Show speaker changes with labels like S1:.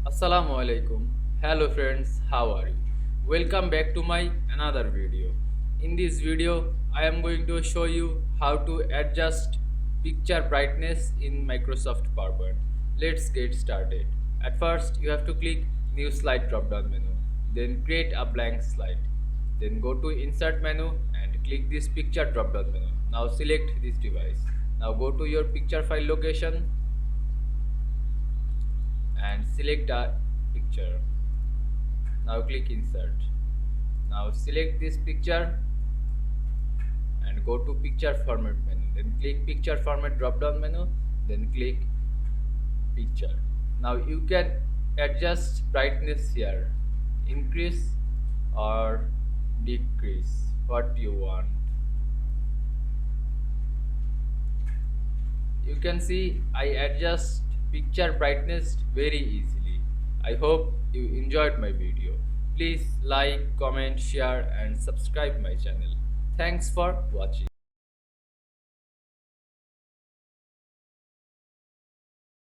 S1: Assalamu Walaikum. Hello friends, how are you? Welcome back to my another video. In this video, I am going to show you how to adjust picture brightness in Microsoft PowerPoint. Let's get started. At first, you have to click New Slide drop down menu, then create a blank slide. Then go to Insert menu and click this picture drop down menu. Now select this device. Now go to your picture file location and select a picture. Now click insert. Now select this picture and go to picture format menu, then click picture format drop down menu, then click picture. Now you can adjust brightness here, increase or decrease what you want. You can see I adjust picture brightness very easily. I hope you enjoyed my video. Please like, comment, share and subscribe my channel. Thanks for watching.